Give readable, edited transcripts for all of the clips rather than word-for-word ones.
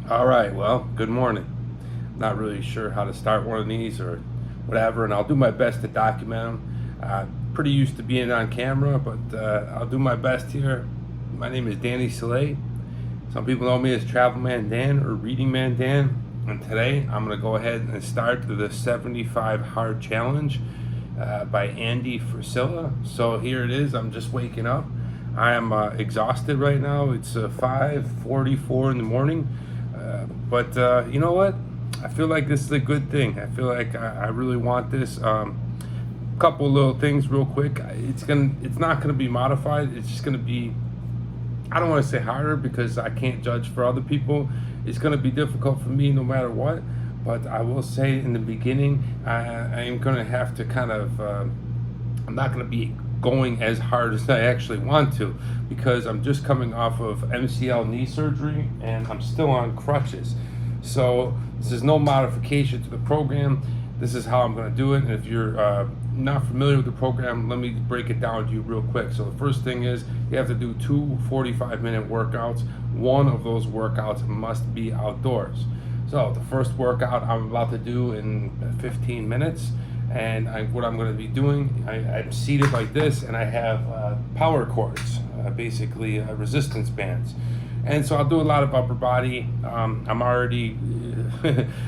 All right, well, good morning. Not really sure how to start one of these or whatever, and I'll do my best to document them. Pretty used to being on camera, but I'll do my best here. My name is Danny Soleil. Some people know me as Travel Man Dan or Reading Man Dan, and today I'm going to go ahead and start the 75 Hard Challenge by Andy Frisella. So here it is. I'm just waking up. I am exhausted right now. It's 5:44 in the morning. But you know what? I feel like this is a good thing. I feel like I really want this. Couple little things real quick. It's not gonna be modified. It's just gonna be, I don't want to say harder because I can't judge for other people. It's gonna be difficult for me no matter what. But I will say in the beginning, I am gonna have to kind of. I'm not gonna be going as hard as I actually want to because I'm just coming off of MCL knee surgery and I'm still on crutches. So this is no modification to the program. This is how I'm going to do it. And if you're not familiar with the program, let me break it down to you real quick. So the first thing is you have to do two 45-minute workouts. One of those workouts must be outdoors. So the first workout I'm about to do in 15 minutes. And what I'm going to be doing, I'm seated like this, and I have power cords, basically resistance bands. And so I'll do a lot of upper body. I'm already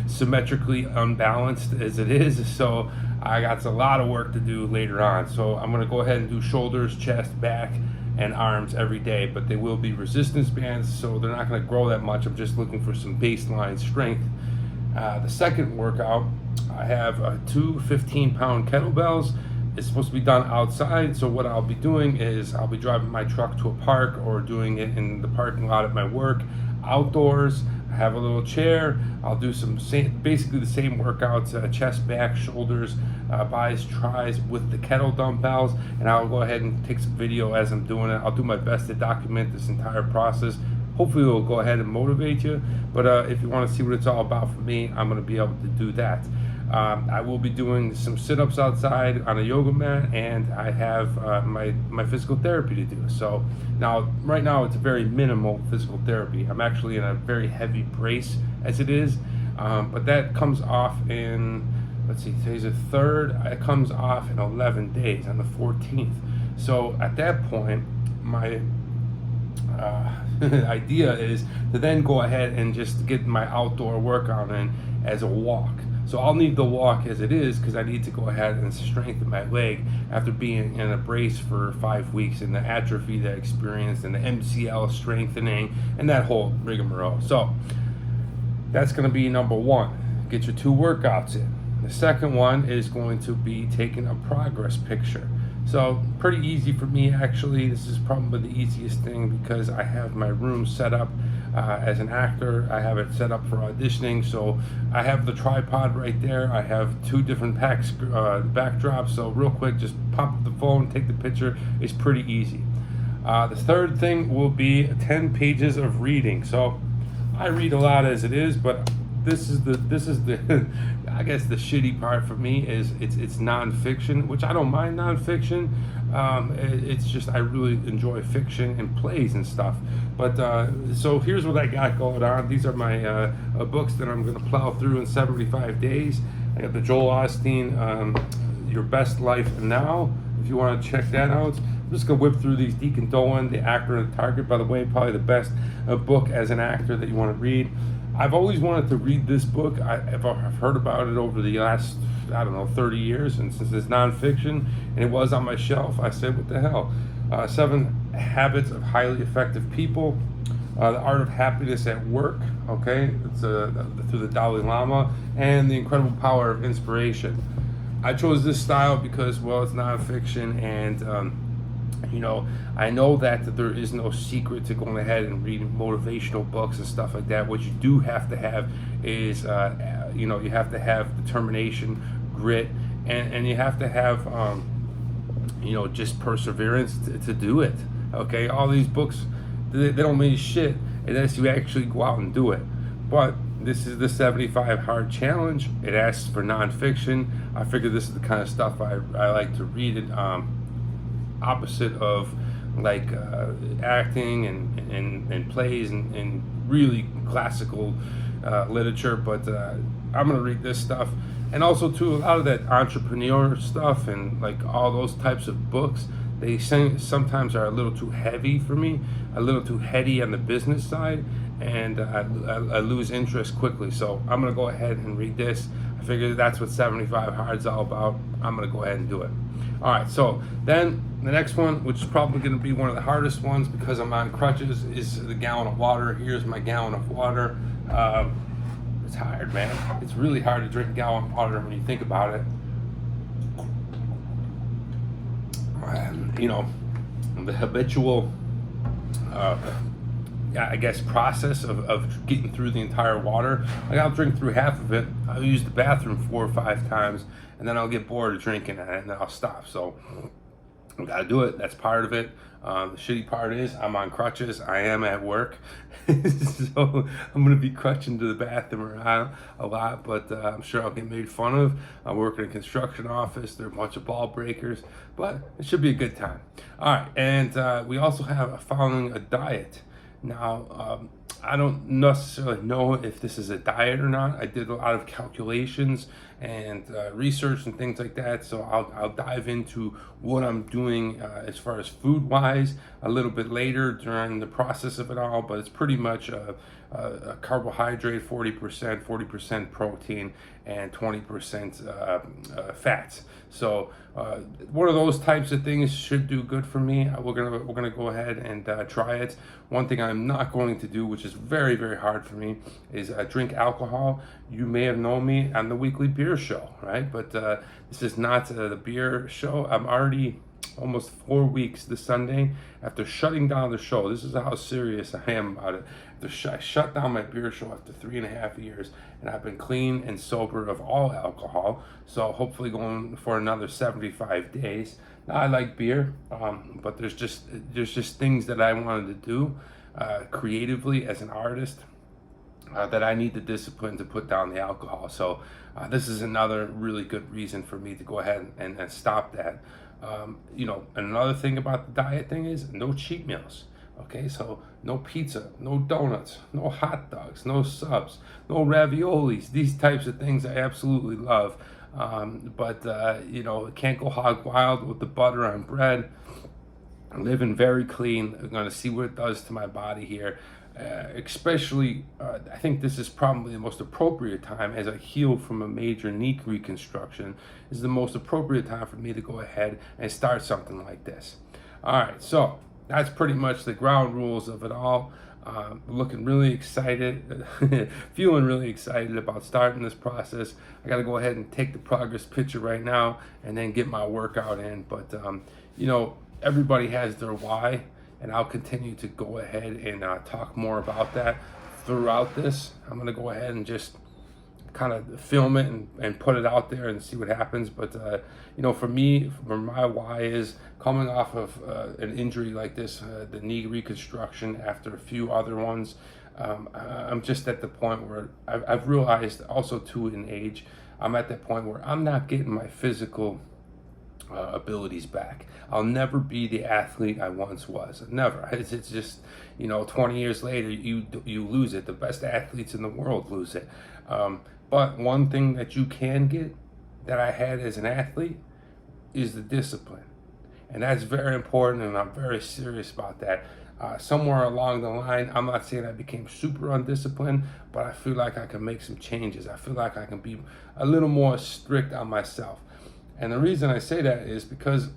symmetrically unbalanced as it is, so I got a lot of work to do later on. So I'm going to go ahead and do shoulders, chest, back, and arms every day, but they will be resistance bands, so they're not going to grow that much. I'm just looking for some baseline strength. The second workout, I have two 15-pound kettlebells. It's supposed to be done outside, so what I'll be doing is I'll be driving my truck to a park or doing it in the parking lot at my work. Outdoors, I have a little chair. I'll do basically the same workouts, chest, back, shoulders, bis, tris with the kettle dumbbells, and I'll go ahead and take some video as I'm doing it. I'll do my best to document this entire process. Hopefully it'll go ahead and motivate you, but if you want to see what it's all about for me, I'm going to be able to do that. I will be doing some sit-ups outside on a yoga mat, and I have my physical therapy to do. So now, right now, it's a very minimal physical therapy. I'm actually in a very heavy brace as it is, but that comes off in, let's see, today's the 3rd. It comes off in 11 days on the 14th. So at that point, my idea is to then go ahead and just get my outdoor workout in as a walk. So I'll need the walk as it is because I need to go ahead and strengthen my leg after being in a brace for 5 weeks and the atrophy that I experienced and the MCL strengthening and that whole rigmarole. So that's going to be number one. Get your 2 workouts in. The second one is going to be taking a progress picture. So pretty easy for me actually. This is probably the easiest thing because I have my room set up as an actor. I have it set up for auditioning. So I have the tripod right there. I have 2 different backdrops. So real quick, just pop up the phone, take the picture. It's pretty easy. The third thing will be 10 pages of reading. So I read a lot as it is, but this is the I guess the shitty part for me is it's nonfiction, which I don't mind nonfiction. It's just I really enjoy fiction and plays and stuff. But so here's what I got going on. These are my books that I'm going to plow through in 75 days. I got the Joel Osteen, Your Best Life Now. If you want to check that out. I'm just going to whip through these. Deacon Dolan, The Actor and the Target, by the way, probably the best book as an actor that you want to read. I've always wanted to read this book. I've heard about it over the last, 30 years, and since it's nonfiction and it was on my shelf, I said, what the hell? 7 Habits of Highly Effective People, The Art of Happiness at Work, okay? It's through the Dalai Lama, and The Incredible Power of Inspiration. I chose this style because, well, it's nonfiction, and I know that there is no secret to going ahead and reading motivational books and stuff like that. What you do have to have is, you have to have determination, grit, and you have to have, just perseverance to do it. Okay, all these books, they don't mean shit unless you actually go out and do it. But this is the 75 Hard Challenge. It asks for nonfiction. I figure this is the kind of stuff I like to read. It opposite of like acting and plays and really classical literature, but I'm gonna read this stuff, and also too a lot of that entrepreneur stuff and like all those types of books. They sometimes are a little too heavy for me, a little too heady on the business side, and I lose interest quickly. So I'm gonna go ahead and read this. I figured that's what 75 Hard's all about. I'm gonna go ahead and do it. All right, so then the next one, which is probably gonna be one of the hardest ones because I'm on crutches, is the gallon of water. Here's my gallon of water. It's hard, man. It's really hard to drink a gallon of water when you think about it. You know, the habitual, I guess, process of getting through the entire water. Like I'll drink through half of it. I'll use the bathroom 4 or 5 times, and then I'll get bored of drinking it, and then I'll stop. So I gotta do it. That's part of it. The shitty part is I'm on crutches. I am at work, so I'm gonna be crutching to the bathroom around a lot. But I'm sure I'll get made fun of. I work in a construction office. There are a bunch of ball breakers, but it should be a good time. All right, and we also have following a diet. Now, I don't necessarily know if this is a diet or not. I did a lot of calculations and research and things like that, so I'll dive into what I'm doing as far as food wise a little bit later during the process of it all, but it's pretty much a carbohydrate, 40% protein, and 20% fats. So one of those types of things should do good for me. We're gonna go ahead and try it. One thing I'm not going to do, which is very, very hard for me, is drink alcohol. You may have known me on the weekly beer show, right? But this is not the beer show. I'm already almost 4 weeks this Sunday after shutting down the show. This is how serious I am about it. I shut down my beer show after 3.5 years, and I've been clean and sober of all alcohol. So hopefully going for another 75 days. Now I like beer, but there's just things that I wanted to do creatively as an artist that I need the discipline to put down the alcohol. So this is another really good reason for me to go ahead and stop that. You know, another thing about the diet thing is no cheat meals. Okay, so no pizza, no donuts, no hot dogs, no subs, no raviolis. These types of things I absolutely love. But you know, can't go hog wild with the butter on bread. I'm living very clean. I'm gonna see what it does to my body here. Especially, I think this is probably the most appropriate time as I heal from a major knee reconstruction. Is the most appropriate time for me to go ahead and start something like this. All right, so that's pretty much the ground rules of it all. Looking really excited, feeling really excited about starting this process. I got to go ahead and take the progress picture right now and then get my workout in. But, you know, everybody has their why, and I'll continue to go ahead and talk more about that throughout this. I'm going to go ahead and just kind of film it and put it out there and see what happens. But you know, for me, for my why is coming off of an injury like this, the knee reconstruction after a few other ones. I'm just at the point where I've realized also too in age, I'm at that point where I'm not getting my physical abilities back. I'll never be the athlete I once was. Never. It's just, you know, 20 years later, you lose it. The best athletes in the world lose it. But one thing that you can get that I had as an athlete is the discipline. And that's very important, and I'm very serious about that. Somewhere along the line, I'm not saying I became super undisciplined, but I feel like I can make some changes. I feel like I can be a little more strict on myself. And the reason I say that is because,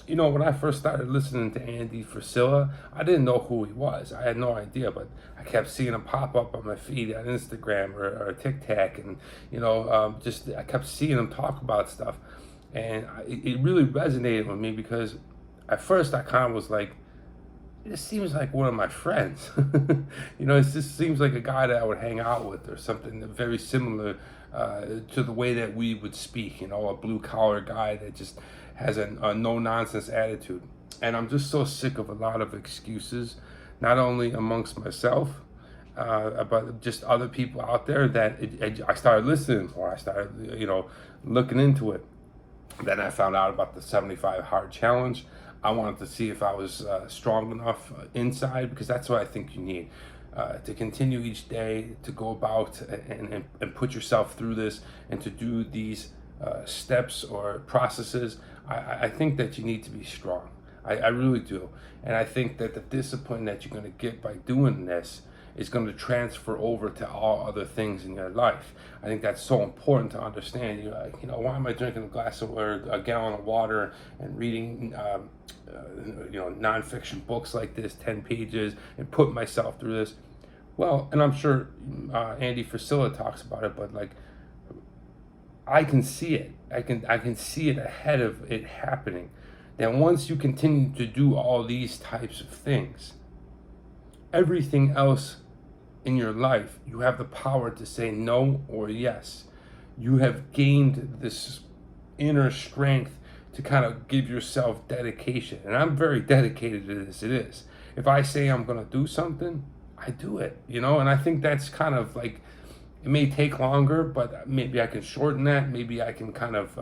you know, when I first started listening to Andy Frisella, I didn't know who he was. I had no idea, but I kept seeing him pop up on my feed on Instagram or TikTok, and, you know, just I kept seeing him talk about stuff. And it really resonated with me because at first I kind of was like, it seems like one of my friends. You know, it just seems like a guy that I would hang out with or something very similar to the way that we would speak, you know, a blue collar guy that just has a no nonsense attitude. And I'm just so sick of a lot of excuses, not only amongst myself, but just other people out there that I started listening to, or I started, you know, looking into it. Then I found out about the 75 Hard Challenge. I wanted to see if I was strong enough inside, because that's what I think you need. to continue each day to go about and put yourself through this and to do these steps or processes. I think that you need to be strong. I really do. And I think that the discipline that you're going to get by doing this is going to transfer over to all other things in your life. I think that's so important to understand. You're like, why am I drinking a glass of or a gallon of water and reading, nonfiction books like this, 10 pages, and putting myself through this? Well, and I'm sure Andy Frisella talks about it, but like, I can see it. I can see it ahead of it happening. That once you continue to do all these types of things, everything else in your life, you have the power to say no or yes. You have gained this inner strength to kind of give yourself dedication. And I'm very dedicated to this. It is. If I say I'm going to do something, I do it, and I think that's kind of like, it may take longer, but maybe I can shorten that. Maybe I can kind of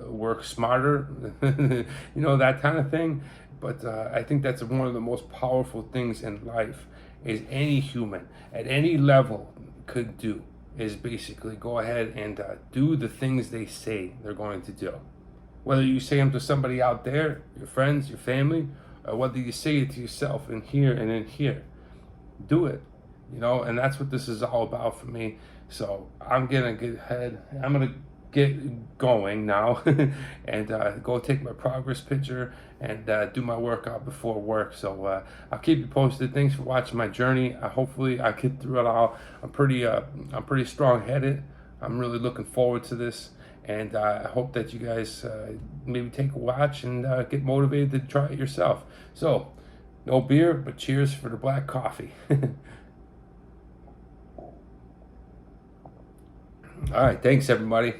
work smarter, that kind of thing. But I think that's one of the most powerful things in life is any human at any level could do is basically go ahead and do the things they say they're going to do. Whether you say them to somebody out there, your friends, your family, or whether you say it to yourself in here and in here, do it. And that's what this is all about for me. So I'm gonna get ahead. I'm gonna get going now and go take my progress picture and do my workout before work. So I'll keep you posted. Thanks for watching my journey. Hopefully I get through it all. I'm pretty strong-headed. I'm really looking forward to this, and I hope that you guys maybe take a watch and get motivated to try it yourself. So no beer, but cheers for the black coffee. All right, thanks everybody.